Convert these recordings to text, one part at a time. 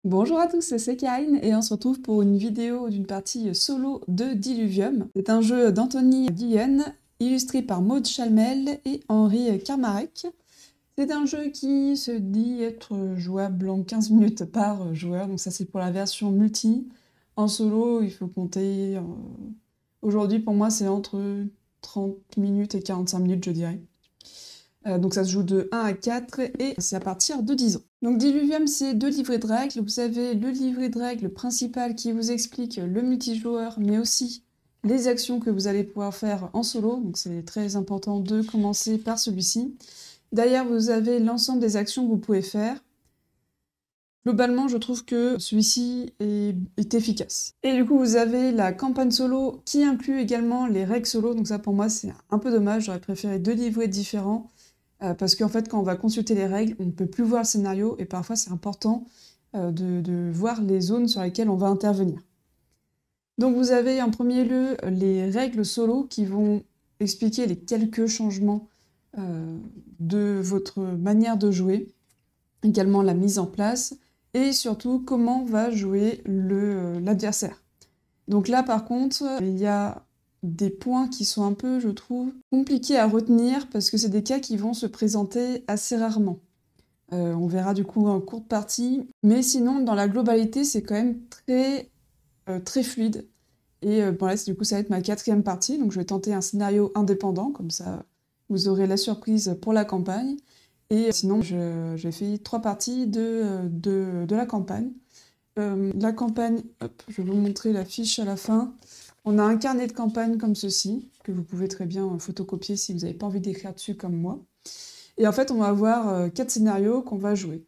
Bonjour à tous, c'est Karine et on se retrouve pour une vidéo d'une partie solo de Diluvium. C'est un jeu d'Anthony Guillen, illustré par Maud Chalmel et Henri Karmarek. C'est un jeu qui se dit être jouable en 15 minutes par joueur, donc ça c'est pour la version multi. En solo, il faut compter... Aujourd'hui pour moi c'est entre 30 minutes et 45 minutes je dirais. Donc ça se joue de 1 à 4 et c'est à partir de 10 ans. Donc Diluvium, c'est 2 livrets de règles. Vous avez le livret de règles principal qui vous explique le multijoueur, mais aussi les actions que vous allez pouvoir faire en solo. Donc c'est très important de commencer par celui-ci. Derrière, vous avez l'ensemble des actions que vous pouvez faire. Globalement, je trouve que celui-ci est efficace. Et du coup, vous avez la campagne solo qui inclut également les règles solo. Donc ça, pour moi, c'est un peu dommage. J'aurais préféré 2 livrets différents. Parce qu'en fait, quand on va consulter les règles, on ne peut plus voir le scénario et parfois c'est important de voir les zones sur lesquelles on va intervenir. Donc vous avez en premier lieu les règles solo qui vont expliquer les quelques changements de votre manière de jouer, également la mise en place et surtout comment va jouer l'adversaire. Donc là par contre, il y a des points qui sont un peu, je trouve, compliqués à retenir parce que c'est des cas qui vont se présenter assez rarement. On verra du coup en courte partie, mais sinon dans la globalité c'est quand même très fluide. Et bon là du coup ça va être ma 4e partie, donc je vais tenter un scénario indépendant, comme ça vous aurez la surprise pour la campagne. Et sinon j'ai fait 3 parties de la campagne. La campagne, hop, je vais vous montrer la fiche à la fin. On a un carnet de campagne comme ceci, que vous pouvez très bien photocopier si vous n'avez pas envie d'écrire dessus comme moi. Et en fait, on va avoir 4 scénarios qu'on va jouer.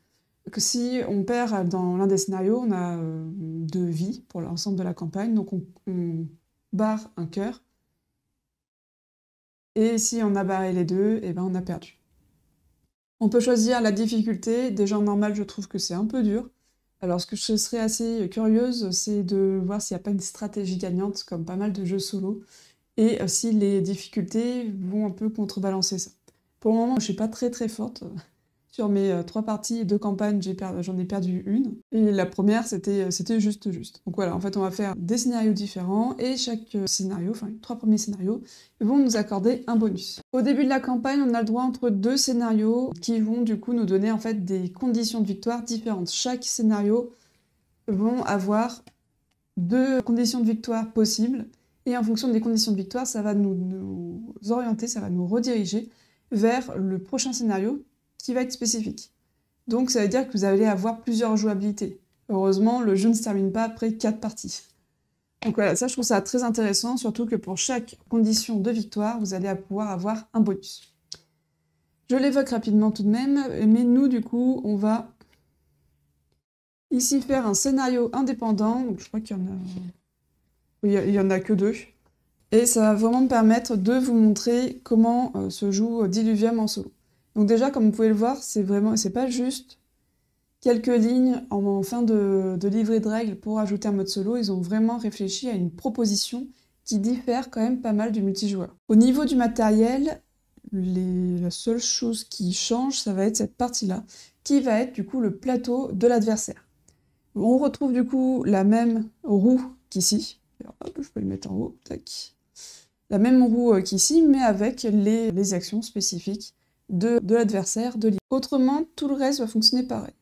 Que si on perd dans l'un des scénarios, on a 2 vies pour l'ensemble de la campagne, donc on barre un cœur. Et si on a barré les deux, et ben on a perdu. On peut choisir la difficulté. Déjà en normal, je trouve que c'est un peu dur. Alors, ce que je serais assez curieuse, c'est de voir s'il n'y a pas une stratégie gagnante, comme pas mal de jeux solo, et si les difficultés vont un peu contrebalancer ça. Pour le moment, je ne suis pas très forte. Sur mes 3 parties de campagne, j'en ai perdu une. Et la première, c'était juste. Donc voilà, en fait, on va faire des scénarios différents, et chaque scénario, enfin les 3 premiers scénarios, vont nous accorder un bonus. Au début de la campagne, on a le droit entre 2 scénarios qui vont du coup nous donner en fait des conditions de victoire différentes. Chaque scénario vont avoir 2 conditions de victoire possibles, et en fonction des conditions de victoire, ça va nous orienter, ça va nous rediriger vers le prochain scénario qui va être spécifique. Donc ça veut dire que vous allez avoir plusieurs jouabilités. Heureusement, le jeu ne se termine pas après 4 parties. Donc voilà, ça je trouve ça très intéressant, surtout que pour chaque condition de victoire, vous allez pouvoir avoir un bonus. Je l'évoque rapidement tout de même, mais nous du coup, on va ici faire un scénario indépendant, donc je crois qu'il y en a... Oui, il y en a que 2. Et ça va vraiment me permettre de vous montrer comment se joue Diluvium en solo. Donc déjà, comme vous pouvez le voir, c'est pas juste quelques lignes en fin de livret de règles pour ajouter un mode solo. Ils ont vraiment réfléchi à une proposition qui diffère quand même pas mal du multijoueur. Au niveau du matériel, la seule chose qui change, ça va être cette partie-là, qui va être du coup le plateau de l'adversaire. On retrouve du coup la même roue qu'ici. Hop, je peux le mettre en haut, tac. La même roue qu'ici, mais avec les actions spécifiques de l'adversaire de l'île. Autrement, tout le reste va fonctionner pareil.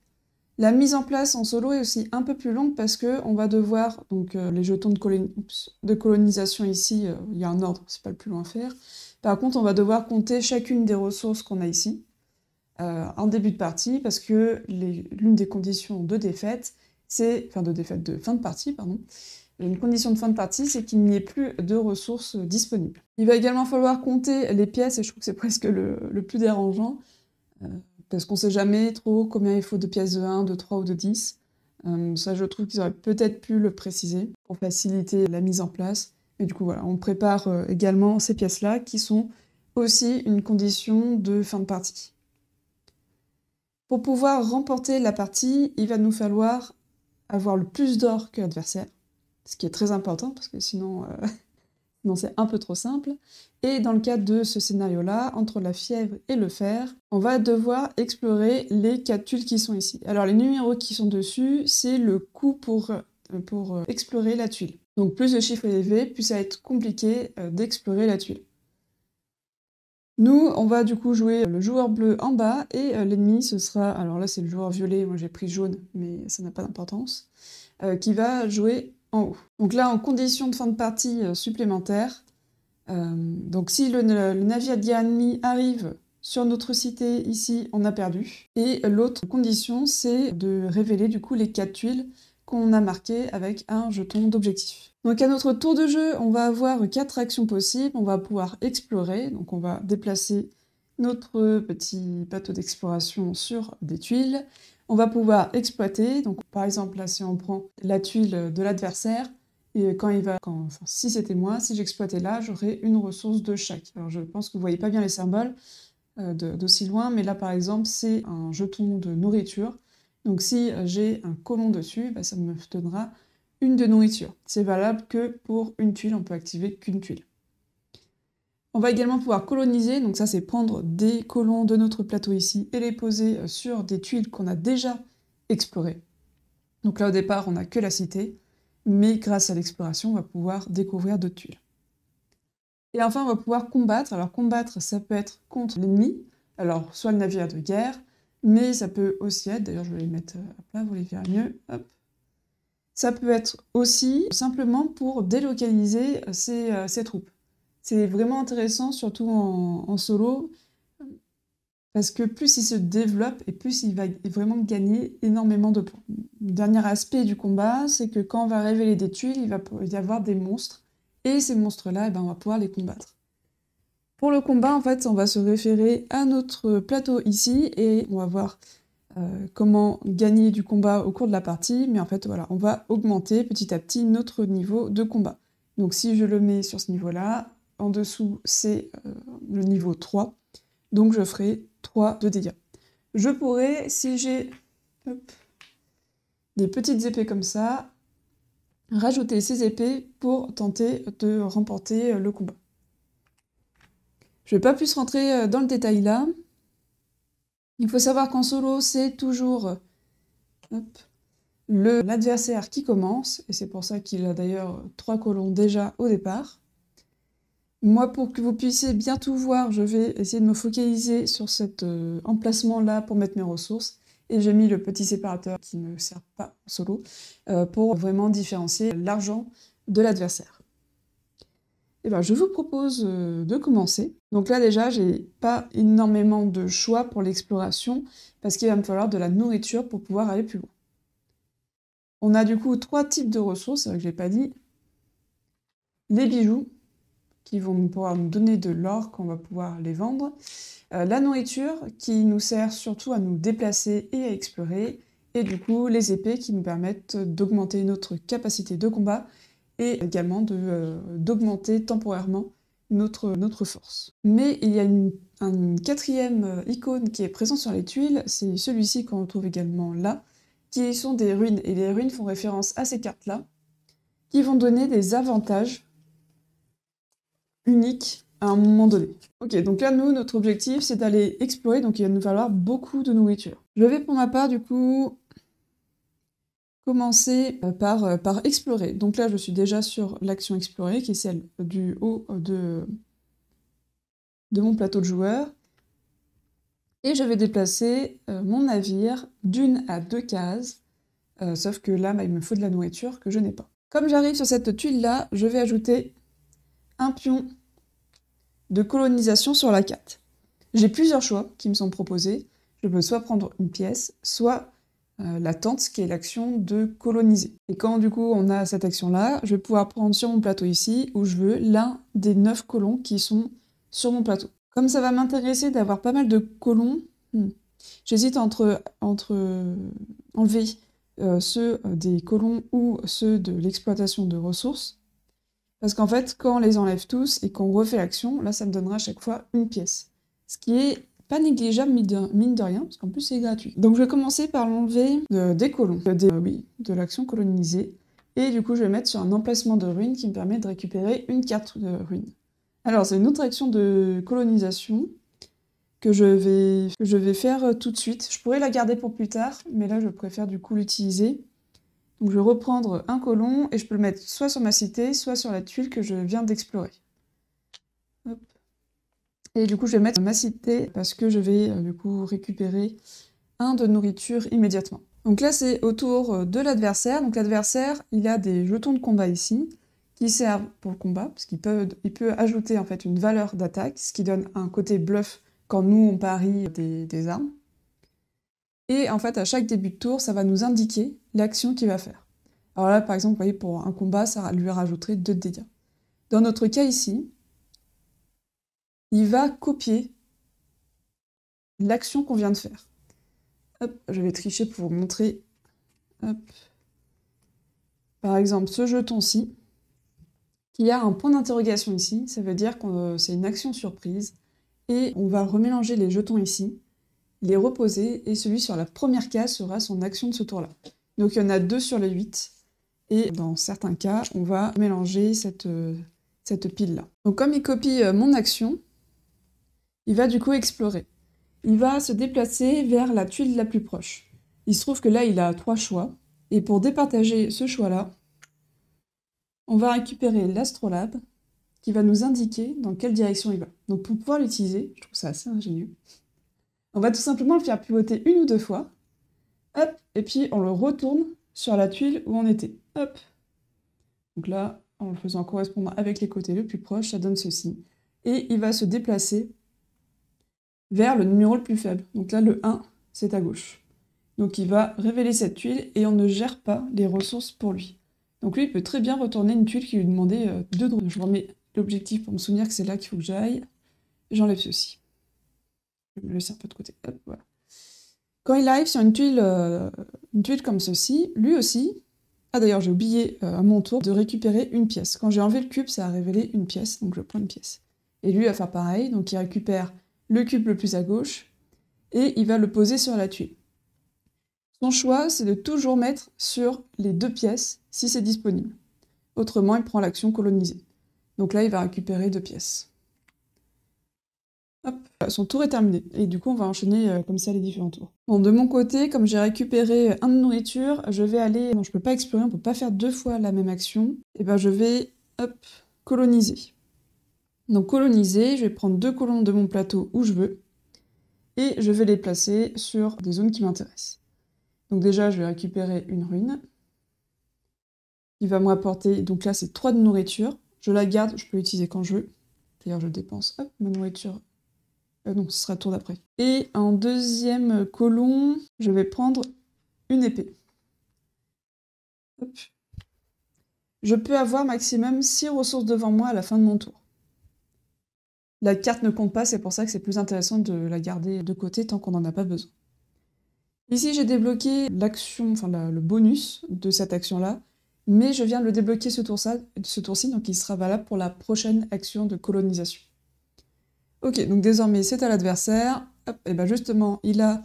La mise en place en solo est aussi un peu plus longue parce qu'on va devoir, donc les jetons de colonisation ici, il y a un ordre, c'est pas le plus long à faire. Par contre, on va devoir compter chacune des ressources qu'on a ici en début de partie parce que l'une des conditions de défaite, de fin de partie, pardon, une condition de fin de partie, c'est qu'il n'y ait plus de ressources disponibles. Il va également falloir compter les pièces, et je trouve que c'est presque le plus dérangeant, parce qu'on ne sait jamais trop combien il faut de pièces de 1, de 3 ou de 10. Ça, je trouve qu'ils auraient peut-être pu le préciser pour faciliter la mise en place. Et du coup, voilà, on prépare également ces pièces-là, qui sont aussi une condition de fin de partie. Pour pouvoir remporter la partie, il va nous falloir avoir le plus d'or que l'adversaire, ce qui est très important, parce que sinon, Non, c'est un peu trop simple. Et dans le cadre de ce scénario-là, entre la fièvre et le fer, on va devoir explorer les 4 tuiles qui sont ici. Alors les numéros qui sont dessus, c'est le coût pour explorer la tuile. Donc plus le chiffre est élevé, plus ça va être compliqué d'explorer la tuile. Nous, on va du coup jouer le joueur bleu en bas, et l'ennemi, ce sera... Alors là, c'est le joueur violet, moi j'ai pris jaune, mais ça n'a pas d'importance, qui va jouer en haut. Donc là, en condition de fin de partie supplémentaire, donc si le navire ennemi arrive sur notre cité, ici, on a perdu. Et l'autre condition, c'est de révéler du coup les 4 tuiles qu'on a marquées avec un jeton d'objectif. Donc à notre tour de jeu, on va avoir 4 actions possibles. On va pouvoir explorer, donc on va déplacer notre petit bateau d'exploration sur des tuiles. On va pouvoir exploiter, donc par exemple là si on prend la tuile de l'adversaire, et si c'était moi, si j'exploitais là, j'aurais une ressource de chaque. Alors je pense que vous voyez pas bien les symboles d'aussi loin, mais là par exemple c'est un jeton de nourriture. Donc si j'ai un colon dessus, bah, ça me donnera une de nourriture. C'est valable que pour une tuile, on peut activer qu'une tuile. On va également pouvoir coloniser, donc ça c'est prendre des colons de notre plateau ici et les poser sur des tuiles qu'on a déjà explorées. Donc là au départ on n'a que la cité, mais grâce à l'exploration on va pouvoir découvrir d'autres tuiles. Et enfin on va pouvoir combattre. Alors combattre ça peut être contre l'ennemi, alors soit le navire de guerre, mais ça peut aussi être, d'ailleurs je vais les mettre à plat, vous les verrez mieux, hop. Ça peut être aussi simplement pour délocaliser ces troupes. C'est vraiment intéressant, surtout en solo, parce que plus il se développe et plus il va vraiment gagner énormément de points. Le dernier aspect du combat, c'est que quand on va révéler des tuiles, il va y avoir des monstres, et ces monstres-là, on va pouvoir les combattre. Pour le combat, en fait, on va se référer à notre plateau ici, et on va voir comment gagner du combat au cours de la partie, mais en fait, voilà, on va augmenter petit à petit notre niveau de combat. Donc si je le mets sur ce niveau-là, en dessous, c'est le niveau 3, donc je ferai 3 de dégâts. Je pourrais, si j'ai des petites épées comme ça, rajouter ces épées pour tenter de remporter le combat. Je ne vais pas plus rentrer dans le détail là. Il faut savoir qu'en solo, c'est toujours l'adversaire qui commence, et c'est pour ça qu'il a d'ailleurs 3 colons déjà au départ. Moi, pour que vous puissiez bien tout voir, je vais essayer de me focaliser sur cet emplacement-là pour mettre mes ressources, et j'ai mis le petit séparateur qui ne me sert pas en solo, pour vraiment différencier l'argent de l'adversaire. Et ben, je vous propose de commencer. Donc là déjà, j'ai pas énormément de choix pour l'exploration, parce qu'il va me falloir de la nourriture pour pouvoir aller plus loin. On a du coup 3 types de ressources, c'est vrai que je l'ai pas dit. Les bijoux, qui vont pouvoir nous donner de l'or quand on va pouvoir les vendre. La nourriture, qui nous sert surtout à nous déplacer et à explorer. Et du coup, les épées qui nous permettent d'augmenter notre capacité de combat, et également d'augmenter temporairement notre force. Mais il y a une 4e icône qui est présente sur les tuiles, c'est celui-ci qu'on retrouve également là, qui sont des runes, et les runes font référence à ces cartes-là, qui vont donner des avantages uniques à un moment donné. Ok, donc là, nous, notre objectif, c'est d'aller explorer, donc il va nous falloir beaucoup de nourriture. Je vais pour ma part, du coup, commencer par explorer. Donc là, je suis déjà sur l'action explorer, qui est celle du haut de mon plateau de joueur. Et je vais déplacer mon navire d'1 à 2 cases, sauf que là, il me faut de la nourriture que je n'ai pas. Comme j'arrive sur cette tuile-là, je vais ajouter un pion de colonisation sur la carte. J'ai plusieurs choix qui me sont proposés. Je peux soit prendre une pièce, soit la tente, qui est l'action de coloniser. Et quand du coup on a cette action-là, je vais pouvoir prendre sur mon plateau ici, où je veux, l'un des 9 colons qui sont sur mon plateau. Comme ça va m'intéresser d'avoir pas mal de colons, j'hésite entre enlever ceux des colons ou ceux de l'exploitation de ressources. Parce qu'en fait, quand on les enlève tous et qu'on refait l'action, là ça me donnera à chaque fois une pièce. Ce qui est pas négligeable, mine de rien, parce qu'en plus c'est gratuit. Donc je vais commencer par l'enlever des colons, de l'action colonisée, Et du coup, je vais mettre sur un emplacement de ruine qui me permet de récupérer une carte de ruine. Alors, c'est une autre action de colonisation que je vais faire tout de suite. Je pourrais la garder pour plus tard, mais là, je préfère du coup l'utiliser. Donc, je vais reprendre un colon et je peux le mettre soit sur ma cité, soit sur la tuile que je viens d'explorer. Hop. Et du coup, je vais mettre ma cité parce que je vais du coup récupérer un de nourriture immédiatement. Donc là, c'est au tour de l'adversaire. Donc l'adversaire, il a des jetons de combat ici, qui servent pour le combat, parce qu'il peut ajouter en fait une valeur d'attaque, ce qui donne un côté bluff quand nous, on parie des armes. Et en fait, à chaque début de tour, ça va nous indiquer l'action qu'il va faire. Alors là, par exemple, vous voyez, pour un combat, ça lui rajouterait 2 de dégâts. Dans notre cas ici, il va copier l'action qu'on vient de faire. Hop, je vais tricher pour vous montrer. Hop. Par exemple, ce jeton-ci, qui a un point d'interrogation ici, ça veut dire que c'est une action surprise. Et on va remélanger les jetons ici, les reposer, et celui sur la première case sera son action de ce tour-là. Donc il y en a 2 sur les 8, et dans certains cas, on va mélanger cette pile-là. Donc comme il copie mon action, il va du coup explorer. Il va se déplacer vers la tuile la plus proche. Il se trouve que là, il a 3 choix, et pour départager ce choix-là, on va récupérer l'astrolabe, qui va nous indiquer dans quelle direction il va. Donc pour pouvoir l'utiliser, je trouve ça assez ingénieux, on va tout simplement le faire pivoter 1 ou 2 fois, hop, et puis on le retourne sur la tuile où on était, hop. Donc là, en le faisant correspondre avec les côtés le plus proche, ça donne ceci. Et il va se déplacer vers le numéro le plus faible. Donc là, le 1, c'est à gauche. Donc il va révéler cette tuile et on ne gère pas les ressources pour lui. Donc lui, il peut très bien retourner une tuile qui lui demandait 2 drôles. Je remets l'objectif pour me souvenir que c'est là qu'il faut que j'aille. J'enlève ceci. Je vais me laisser un peu de côté. Hop, voilà. Quand il arrive sur une tuile comme ceci, lui aussi... Ah d'ailleurs, j'ai oublié à mon tour de récupérer une pièce. Quand j'ai enlevé le cube, ça a révélé une pièce, donc je prends une pièce. Et lui va faire pareil, donc il récupère le cube le plus à gauche, et il va le poser sur la tuile. Son choix, c'est de toujours mettre sur les 2 pièces, si c'est disponible. Autrement, il prend l'action coloniser. Donc là, il va récupérer 2 pièces. Hop, son tour est terminé, et du coup, on va enchaîner comme ça les différents tours. Bon, de mon côté, comme j'ai récupéré un de nourriture, je vais aller... Non, je peux pas explorer, on peut pas faire 2 fois la même action. Et ben, je vais, hop, coloniser. Donc coloniser, je vais prendre 2 colons de mon plateau où je veux, et je vais les placer sur des zones qui m'intéressent. Donc déjà, je vais récupérer une ruine, qui va me rapporter, donc là c'est 3 de nourriture, je la garde, je peux l'utiliser quand je veux. D'ailleurs, je dépense, hop, ma nourriture... non, ce sera le tour d'après. Et en deuxième colon, je vais prendre une épée. Hop. Je peux avoir maximum 6 ressources devant moi à la fin de mon tour. La carte ne compte pas, c'est pour ça que c'est plus intéressant de la garder de côté tant qu'on n'en a pas besoin. Ici, j'ai débloqué l'action, enfin le bonus de cette action-là, mais je viens de le débloquer ce tour-ci, donc il sera valable pour la prochaine action de colonisation. Ok, donc désormais c'est à l'adversaire. Et ben justement, il a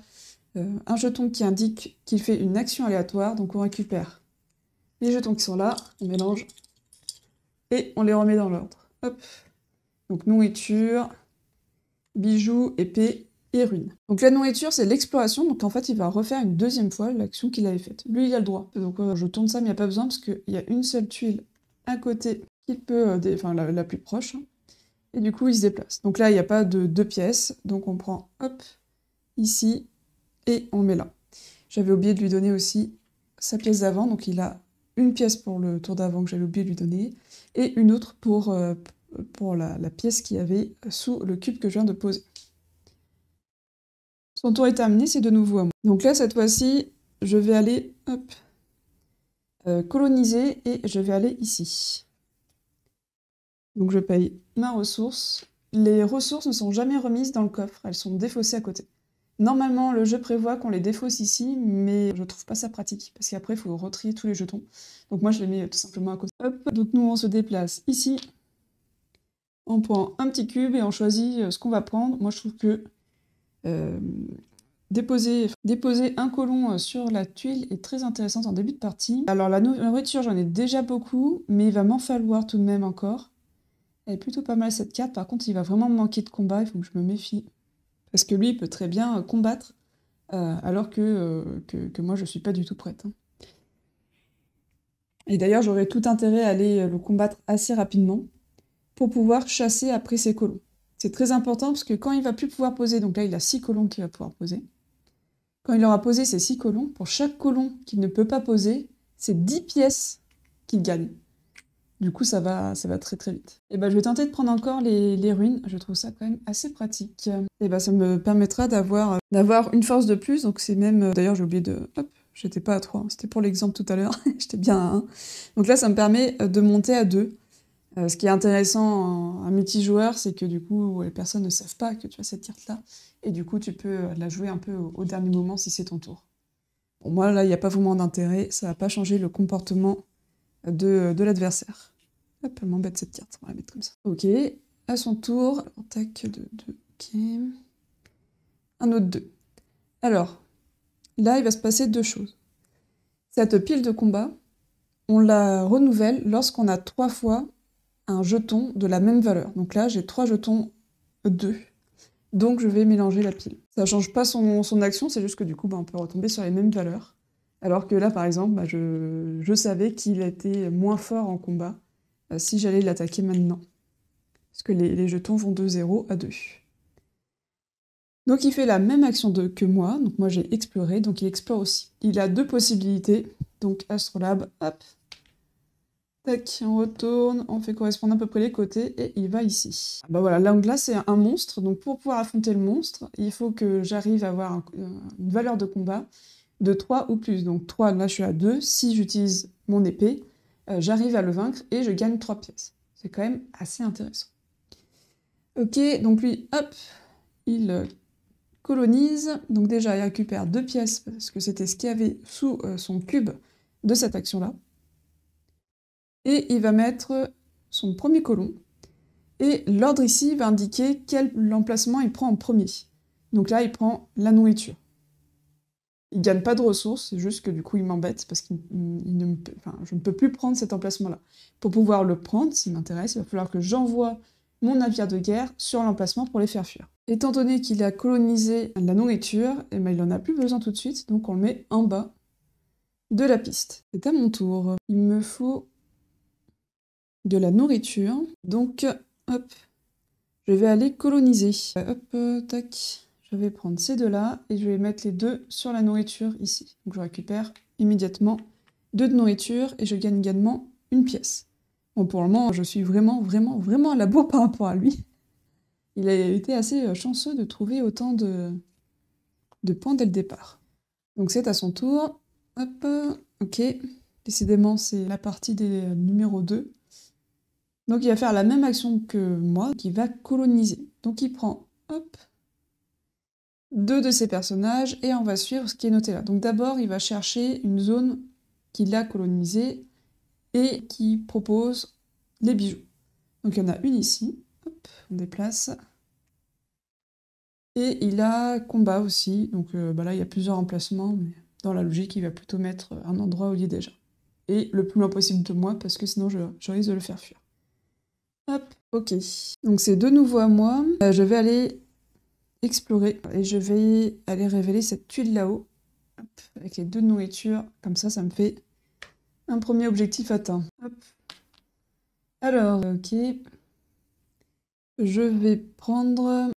un jeton qui indique qu'il fait une action aléatoire, donc on récupère les jetons qui sont là, on mélange, et on les remet dans l'ordre. Hop. Donc nourriture, bijoux, épée et ruine. Donc la nourriture, c'est l'exploration, donc en fait il va refaire une deuxième fois l'action qu'il avait faite. Lui, il a le droit. Donc je tourne ça, mais il n'y a pas besoin, parce qu'il y a une seule tuile à côté qui peut, enfin la plus proche, hein. Et du coup, il se déplace. Donc là, il n'y a pas de 2 pièces, donc on prend, hop, ici, et on met là. J'avais oublié de lui donner aussi sa pièce d'avant, donc il a une pièce pour le tour d'avant que j'avais oublié de lui donner, et une autre pour la pièce qu'il y avait sous le cube que je viens de poser. Son tour est terminé, c'est de nouveau à moi. Donc là, cette fois-ci, je vais aller, hop, coloniser, et je vais aller ici. Donc je paye ma ressource. Les ressources ne sont jamais remises dans le coffre, elles sont défaussées à côté. Normalement, le jeu prévoit qu'on les défausse ici, mais je trouve pas ça pratique, parce qu'après, il faut retrier tous les jetons. Donc moi, je les mets tout simplement à côté. Hop, donc nous, on se déplace ici. On prend un petit cube et on choisit ce qu'on va prendre. Moi, je trouve que déposer un colon sur la tuile est très intéressante en début de partie. Alors la nourriture, j'en ai déjà beaucoup, mais il va m'en falloir tout de même encore. Elle est plutôt pas mal cette carte, par contre il va vraiment me manquer de combat, il faut que je me méfie. Parce que lui, il peut très bien combattre, alors que moi je suis pas du tout prête, hein. Et d'ailleurs, j'aurais tout intérêt à aller le combattre assez rapidement pour pouvoir chasser après ses colons. C'est très important parce que quand il va plus pouvoir poser, donc là il a 6 colons qu'il va pouvoir poser, quand il aura posé ses 6 colons, pour chaque colon qu'il ne peut pas poser, c'est 10 pièces qu'il gagne. Du coup, ça va très très vite. Et ben, je vais tenter de prendre encore les ruines, je trouve ça quand même assez pratique. Et ben, ça me permettra d'avoir une force de plus, donc c'est même... D'ailleurs, j'ai oublié de... Hop, j'étais pas à 3, c'était pour l'exemple tout à l'heure, j'étais bien à 1. Donc là, ça me permet de monter à 2. Ce qui est intéressant en multijoueur, c'est que du coup, les personnes ne savent pas que tu as cette carte-là, et du coup, tu peux la jouer un peu au dernier moment si c'est ton tour. Bon, moi, là, il n'y a pas vraiment d'intérêt, ça va pas changer le comportement de l'adversaire. Hop, elle m'embête cette carte, on va la mettre comme ça. Ok, à son tour, alors, tac, de 2, ok. Un autre 2. Alors, là, il va se passer 2 choses. Cette pile de combat, on la renouvelle lorsqu'on a 3 fois un jeton de la même valeur. Donc là, j'ai 3 jetons 2. Donc je vais mélanger la pile. Ça change pas son action, c'est juste que du coup, on peut retomber sur les mêmes valeurs. Alors que là, par exemple, je savais qu'il était moins fort en combat si j'allais l'attaquer maintenant. Parce que les jetons vont de 0 à 2. Donc il fait la même action que moi, donc moi j'ai exploré, donc il explore aussi. Il a 2 possibilités, donc Astrolabe, hop, tac, on retourne, on fait correspondre à peu près les côtés, et il va ici. Bah voilà, là, donc là c'est un monstre, donc pour pouvoir affronter le monstre, il faut que j'arrive à avoir une valeur de combat de 3 ou plus. Donc 3, là je suis à 2, si j'utilise mon épée, j'arrive à le vaincre et je gagne 3 pièces. C'est quand même assez intéressant. Ok, donc lui, hop, il colonise. Donc déjà, il récupère 2 pièces, parce que c'était ce qu'il y avait sous son cube de cette action-là. Et il va mettre son premier colon. Et l'ordre ici va indiquer quel emplacement il prend en premier. Donc là, il prend la nourriture. Il gagne pas de ressources, c'est juste que du coup il m'embête parce que je ne peux plus prendre cet emplacement-là. Pour pouvoir le prendre, s'il m'intéresse, il va falloir que j'envoie mon navire de guerre sur l'emplacement pour les faire fuir. Étant donné qu'il a colonisé la nourriture, il n'en a plus besoin tout de suite, donc on le met en bas de la piste. C'est à mon tour. Il me faut de la nourriture, donc hop, je vais aller coloniser. Hop, tac. Je vais prendre ces 2-là et je vais mettre les 2 sur la nourriture ici. Donc je récupère immédiatement 2 de nourriture et je gagne également une pièce. Bon, pour le moment, je suis vraiment à la bourre par rapport à lui. Il a été assez chanceux de trouver autant de points dès le départ. Donc c'est à son tour. Hop, ok. Décidément, c'est la partie des numéros 2. Donc il va faire la même action que moi, qui va coloniser. Donc il prend, hop, 2 de ces personnages, et on va suivre ce qui est noté là. Donc d'abord, il va chercher une zone qu'il a colonisée et qui propose les bijoux. Donc il y en a une ici, hop, on déplace. Et il a combat aussi, donc là il y a plusieurs emplacements, mais dans la logique, il va plutôt mettre un endroit où il est déjà. Et le plus loin possible de moi, parce que sinon je risque de le faire fuir. Hop, ok. Donc c'est de nouveau à moi. Je vais aller explorer et je vais aller révéler cette tuile là-haut avec les 2 nourritures, comme ça me fait un premier objectif atteint. Hop. Alors, ok, je vais prendre,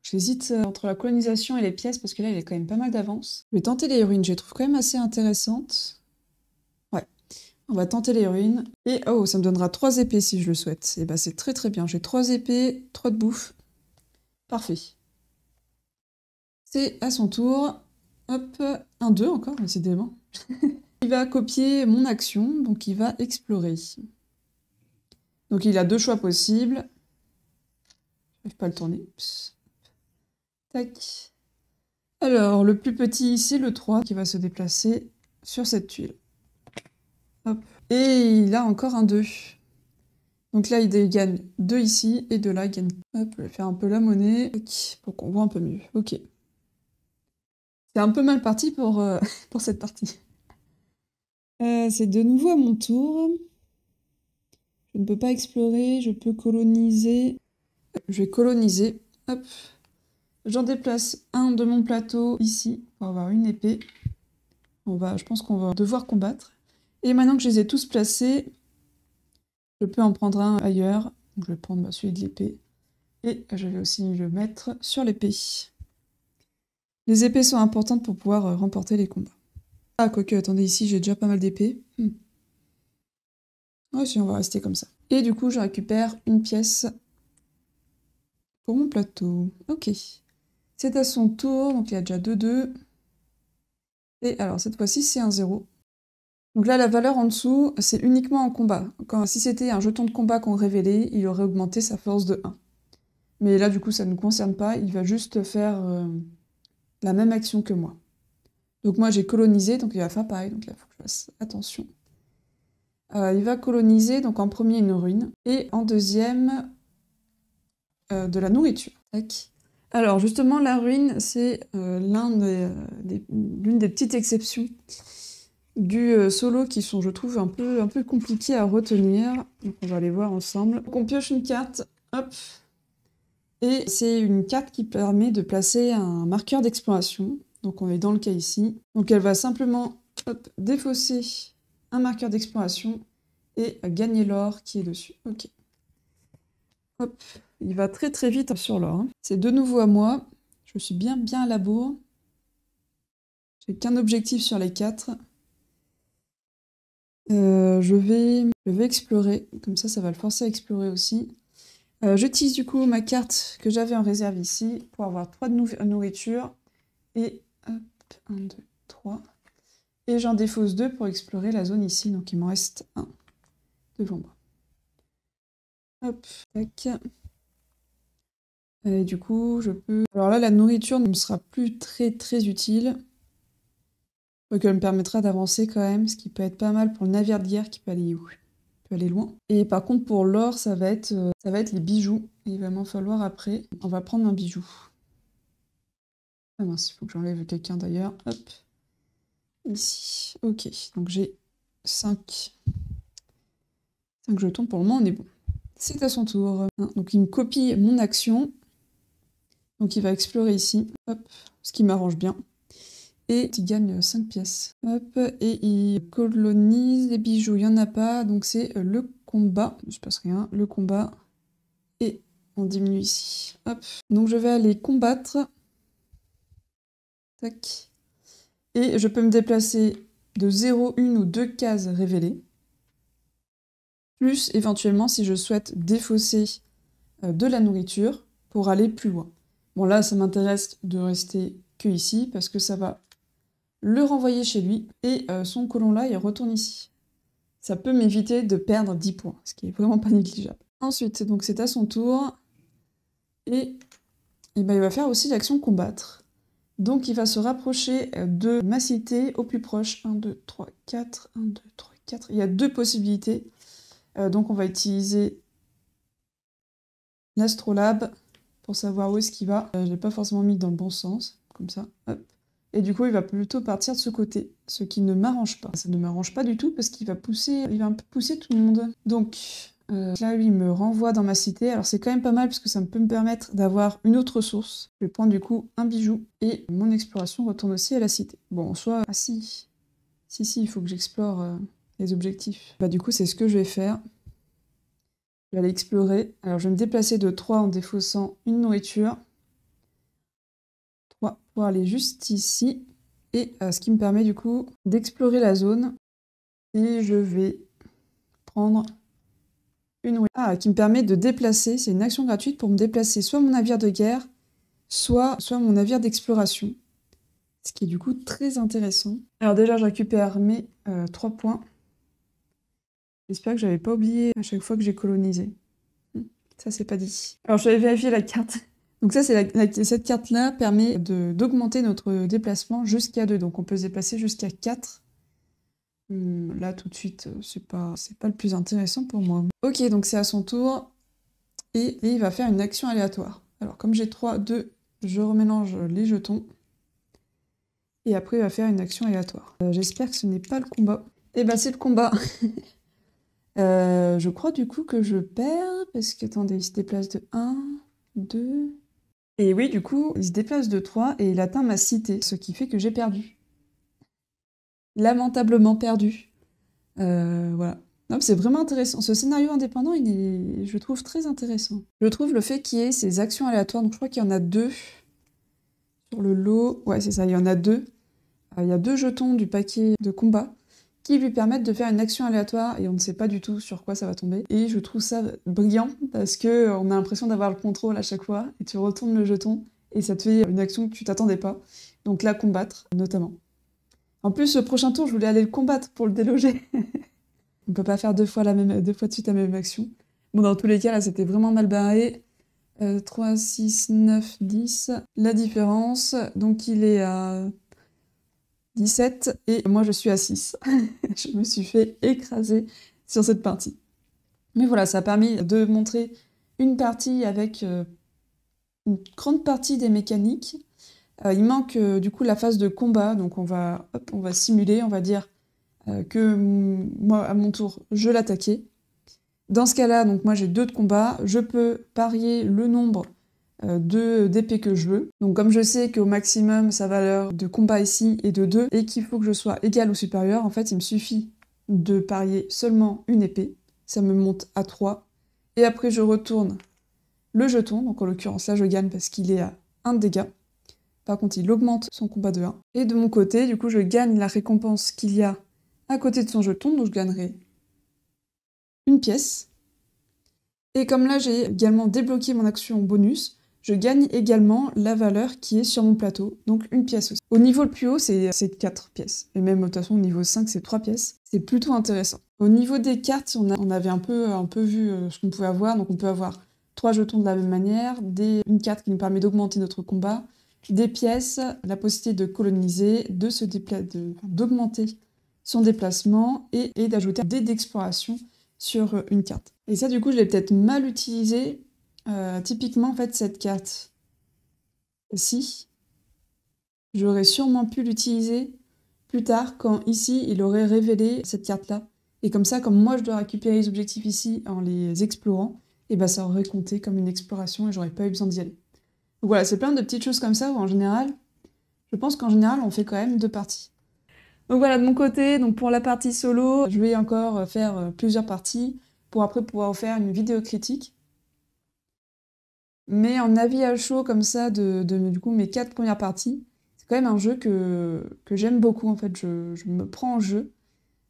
j'hésite entre la colonisation et les pièces parce que là il est quand même pas mal d'avance. Je vais tenter les ruines, je les trouve quand même assez intéressantes. Ouais, on va tenter les ruines. Et oh, ça me donnera 3 épées si je le souhaite. Et bah c'est très très bien, j'ai 3 épées, 3 de bouffe. Parfait. C'est à son tour. Hop, un 2 encore, décidément. Il va copier mon action, donc il va explorer. Donc il a 2 choix possibles. Je n'arrive pas à le tourner. Psst. Tac. Alors, le plus petit, c'est le 3 qui va se déplacer sur cette tuile. Hop. Et il a encore un 2. Donc là, il gagne 2 ici, et de là, il gagne... Hop, je vais faire un peu la monnaie, pour qu'on voit un peu mieux. Ok. C'est un peu mal parti pour cette partie. C'est de nouveau à mon tour. Je ne peux pas explorer, je peux coloniser. Je vais coloniser. Hop. J'en déplace un de mon plateau ici pour avoir une épée. Je pense qu'on va devoir combattre. Et maintenant que je les ai tous placés, je peux en prendre un ailleurs. Donc, je vais prendre celui de l'épée. Et je vais aussi le mettre sur l'épée. Les épées sont importantes pour pouvoir remporter les combats. Ah, quoique, attendez, ici j'ai déjà pas mal d'épées. Ouais, si, on va rester comme ça. Et du coup, je récupère une pièce pour mon plateau. Ok. C'est à son tour, donc il y a déjà 2-2. Et alors, cette fois-ci, c'est un 0. Donc là, la valeur en dessous, c'est uniquement en combat. Si c'était un jeton de combat qu'on révélait, il aurait augmenté sa force de 1. Mais là, du coup, ça ne nous concerne pas. Il va juste faire la même action que moi. Donc moi, j'ai colonisé, donc il va faire pareil. Donc là, il faut que je fasse attention. Il va coloniser, donc en premier, une ruine. Et en deuxième, de la nourriture. Tac. Alors, justement, la ruine, c'est l'une des petites exceptions du solo qui sont, je trouve, un peu compliquées à retenir. Donc, on va les voir ensemble. Donc, on pioche une carte, hop. Et c'est une carte qui permet de placer un marqueur d'exploration. Donc, on est dans le cas ici. Donc, elle va simplement, hop, défausser un marqueur d'exploration et gagner l'or qui est dessus. Ok. Hop. Il va très très vite sur l'or. Hein. C'est de nouveau à moi. Je suis bien à la bourre. J'ai qu'un objectif sur les 4. Je vais explorer. Comme ça va le forcer à explorer aussi. J'utilise du coup ma carte que j'avais en réserve ici pour avoir 3 de nourriture. Et hop, 1, 2, 3. Et j'en défausse 2 pour explorer la zone ici. Donc il m'en reste 1 devant moi. Hop, tac. Et du coup, je peux... Alors là, la nourriture ne me sera plus très utile. Donc elle me permettra d'avancer quand même, ce qui peut être pas mal pour le navire de guerre qui peut aller loin. Et par contre, pour l'or, ça va être les bijoux. Et il va m'en falloir après. On va prendre un bijou. Ah mince, il faut que j'enlève quelqu'un d'ailleurs. Hop. Ici. Ok, donc j'ai 5 jetons. Pour le moment, on est bon. C'est à son tour. Donc il me copie mon action. Donc il va explorer ici, hop, ce qui m'arrange bien. Et il gagne 5 pièces. Hop, et il colonise les bijoux, il n'y en a pas, donc c'est le combat. Il ne se passe rien, le combat. Et on diminue ici. Hop, donc je vais aller combattre. Tac. Et je peux me déplacer de 0, 1 ou 2 cases révélées. Plus éventuellement si je souhaite défausser de la nourriture pour aller plus loin. Bon là, ça m'intéresse de rester que ici, parce que ça va le renvoyer chez lui, et son colon là, il retourne ici. Ça peut m'éviter de perdre 10 points, ce qui est vraiment pas négligeable. Ensuite, donc c'est à son tour, et il va faire aussi l'action combattre. Donc il va se rapprocher de ma cité au plus proche. 1, 2, 3, 4, 1, 2, 3, 4. Il y a 2 possibilités. Donc on va utiliser l'astrolabe, pour savoir où est-ce qu'il va. Je l'ai pas forcément mis dans le bon sens, comme ça, hop. Et du coup, il va plutôt partir de ce côté, ce qui ne m'arrange pas. Ça ne m'arrange pas du tout, parce qu'il va un peu pousser tout le monde. Donc, là, lui, il me renvoie dans ma cité. Alors, c'est quand même pas mal, parce que ça peut me permettre d'avoir une autre source. Je vais prendre du coup un bijou, et mon exploration retourne aussi à la cité. Bon, en soi, ah si, il faut que j'explore les objectifs. Bah du coup, c'est ce que je vais faire. Je vais aller explorer. Alors, je vais me déplacer de 3 en défaussant une nourriture. 3 pour aller juste ici. Et ce qui me permet du coup d'explorer la zone. Et je vais prendre une nourriture. Ah, qui me permet de déplacer. C'est une action gratuite pour me déplacer soit mon navire de guerre, soit mon navire d'exploration. Ce qui est du coup très intéressant. Alors déjà, je récupère mes 3 points. J'espère que j'avais pas oublié à chaque fois que j'ai colonisé. Ça, c'est pas dit. Alors, je vais vérifier la carte. Donc ça, cette carte-là permet d'augmenter notre déplacement jusqu'à 2. Donc on peut se déplacer jusqu'à 4. Là, tout de suite, c'est pas le plus intéressant pour moi. Ok, donc c'est à son tour. Et il va faire une action aléatoire. Alors, comme j'ai 3, 2, je remélange les jetons. et après il va faire une action aléatoire. J'espère que ce n'est pas le combat. Eh ben c'est le combat. Je crois du coup que je perds, parce que, attendez, il se déplace de 1, 2... Et oui, du coup, il se déplace de 3 et il atteint ma cité, ce qui fait que j'ai perdu. Lamentablement perdu. Voilà. Non, c'est vraiment intéressant. Ce scénario indépendant, je le trouve très intéressant. Je trouve le fait qu'il y ait ces actions aléatoires, donc je crois qu'il y en a 2 sur le lot. Ouais, c'est ça, il y en a 2. Il y a 2 jetons du paquet de combat qui lui permettent de faire une action aléatoire et on ne sait pas du tout sur quoi ça va tomber. Et je trouve ça brillant parce que on a l'impression d'avoir le contrôle à chaque fois et tu retournes le jeton et ça te fait une action que tu t'attendais pas. Donc là, combattre, notamment. En plus, le prochain tour, je voulais aller le combattre pour le déloger. On peut pas faire 2 fois de suite la même action. Bon, dans tous les cas, là, c'était vraiment mal barré. 3, 6, 9, 10. La différence, donc il est à 17 et moi je suis à 6. Je me suis fait écraser sur cette partie. Mais voilà, ça a permis de montrer une partie avec une grande partie des mécaniques. Il manque du coup la phase de combat, donc on va simuler, on va dire que moi à mon tour je l'attaquais. Dans ce cas-là, donc moi j'ai 2 de combat, je peux parier le nombre d'épées que je veux. Donc comme je sais qu'au maximum sa valeur de combat ici est de 2 et qu'il faut que je sois égal ou supérieur, en fait il me suffit de parier seulement une épée, ça me monte à 3, et après je retourne le jeton, donc en l'occurrence là je gagne parce qu'il est à 1 de dégâts. Par contre il augmente son combat de 1. Et de mon côté, du coup je gagne la récompense qu'il y a à côté de son jeton, donc je gagnerai une pièce. Et comme là j'ai également débloqué mon action bonus, je gagne également la valeur qui est sur mon plateau, donc une pièce aussi. Au niveau le plus haut, c'est 4 pièces. Et même de toute façon, au niveau 5, c'est 3 pièces. C'est plutôt intéressant. Au niveau des cartes, on avait un peu vu ce qu'on pouvait avoir. Donc on peut avoir 3 jetons de la même manière, une carte qui nous permet d'augmenter notre combat, des pièces, la possibilité de coloniser, d'augmenter son déplacement et d'ajouter un dé d'exploration sur une carte. Et ça, du coup, je l'ai peut-être mal utilisé. Typiquement, en fait, cette carte-ci, j'aurais sûrement pu l'utiliser plus tard, quand ici, il aurait révélé cette carte-là. Et comme ça, comme moi, je dois récupérer les objectifs ici en les explorant, et ben ça aurait compté comme une exploration et j'aurais pas eu besoin d'y aller. Donc voilà, c'est plein de petites choses comme ça où, en général, je pense qu'en général, on fait quand même 2 parties. Donc voilà, de mon côté, donc pour la partie solo, je vais encore faire plusieurs parties pour après pouvoir faire une vidéo critique. Mais en avis à chaud comme ça du coup mes 4 premières parties, c'est quand même un jeu que j'aime beaucoup en fait, je me prends en jeu.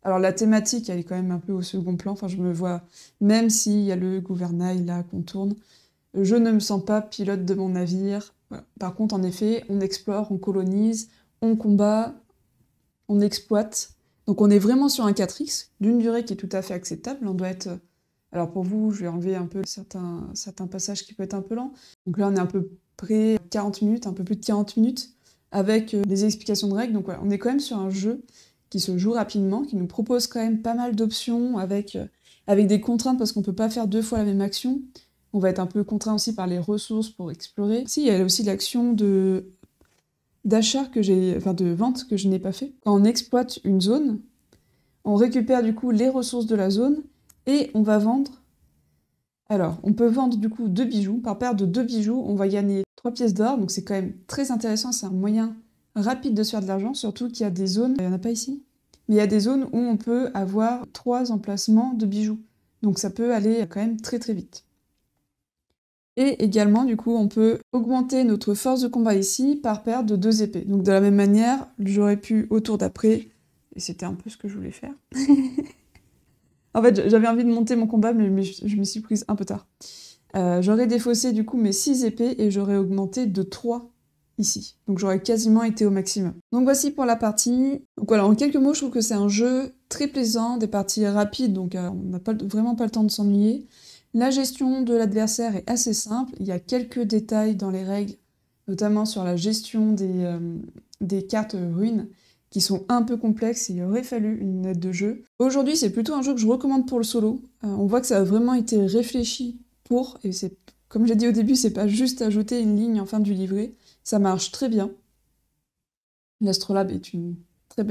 Alors la thématique elle est quand même un peu au second plan, enfin je me vois, même s'il y a le gouvernail là qu'on tourne, je ne me sens pas pilote de mon navire. Voilà. Par contre en effet, on explore, on colonise, on combat, on exploite. Donc on est vraiment sur un 4X, d'une durée qui est tout à fait acceptable, on doit être... Alors pour vous, je vais enlever un peu certains passages qui peuvent être un peu lents. Donc là, on est à peu près 40 minutes, un peu plus de 40 minutes, avec des explications de règles. Donc voilà, on est quand même sur un jeu qui se joue rapidement, qui nous propose quand même pas mal d'options, avec des contraintes, parce qu'on ne peut pas faire 2 fois la même action. On va être un peu contraint aussi par les ressources pour explorer. Si, il y a aussi l'action d'achat de vente que je n'ai pas fait. Quand on exploite une zone, on récupère du coup les ressources de la zone, et on va vendre... Alors, on peut vendre du coup 2 bijoux. Par paire de 2 bijoux, on va gagner 3 pièces d'or. Donc c'est quand même très intéressant. C'est un moyen rapide de se faire de l'argent. Surtout qu'il y a des zones... Il n'y en a pas ici. Mais il y a des zones où on peut avoir 3 emplacements de bijoux. Donc ça peut aller quand même très très vite. Et également, du coup, on peut augmenter notre force de combat ici par paire de 2 épées. Donc de la même manière, j'aurais pu au tour d'après... Et c'était un peu ce que je voulais faire. En fait, j'avais envie de monter mon combat, mais je me suis prise un peu tard. J'aurais défaussé du coup mes 6 épées et j'aurais augmenté de 3 ici. Donc j'aurais quasiment été au maximum. Donc voici pour la partie. Donc voilà, en quelques mots, je trouve que c'est un jeu très plaisant, des parties rapides, donc on n'a vraiment pas le temps de s'ennuyer. La gestion de l'adversaire est assez simple, il y a quelques détails dans les règles, notamment sur la gestion des cartes ruines, qui sont un peu complexes et il aurait fallu une aide de jeu. Aujourd'hui, c'est plutôt un jeu que je recommande pour le solo. On voit que ça a vraiment été réfléchi pour, et c'est, comme j'ai dit au début, c'est pas juste ajouter une ligne en fin du livret, ça marche très bien. L'Astrolabe est une très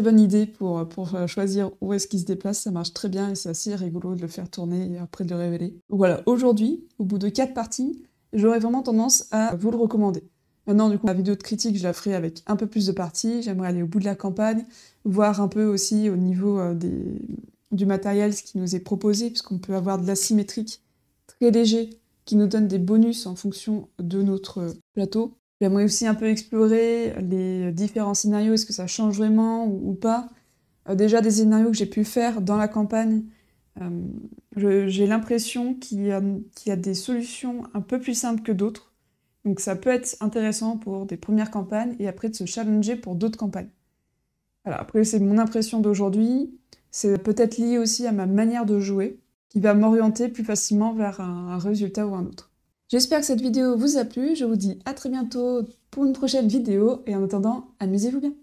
bonne idée pour choisir où est-ce qu'il se déplace. Ça marche très bien et c'est assez rigolo de le faire tourner et après de le révéler. Donc voilà, aujourd'hui, au bout de 4 parties, j'aurais vraiment tendance à vous le recommander. Maintenant, du coup, la vidéo de critique, je la ferai avec un peu plus de parties. J'aimerais aller au bout de la campagne, voir un peu aussi au niveau du matériel ce qui nous est proposé, puisqu'on peut avoir de l'asymétrique très léger qui nous donne des bonus en fonction de notre plateau. J'aimerais aussi un peu explorer les différents scénarios, est-ce que ça change vraiment ou pas. Déjà des scénarios que j'ai pu faire dans la campagne, j'ai l'impression qu'il y a des solutions un peu plus simples que d'autres. Donc ça peut être intéressant pour des premières campagnes et après de se challenger pour d'autres campagnes. Voilà, après c'est mon impression d'aujourd'hui, c'est peut-être lié aussi à ma manière de jouer, qui va m'orienter plus facilement vers un résultat ou un autre. J'espère que cette vidéo vous a plu, je vous dis à très bientôt pour une prochaine vidéo, et en attendant, amusez-vous bien!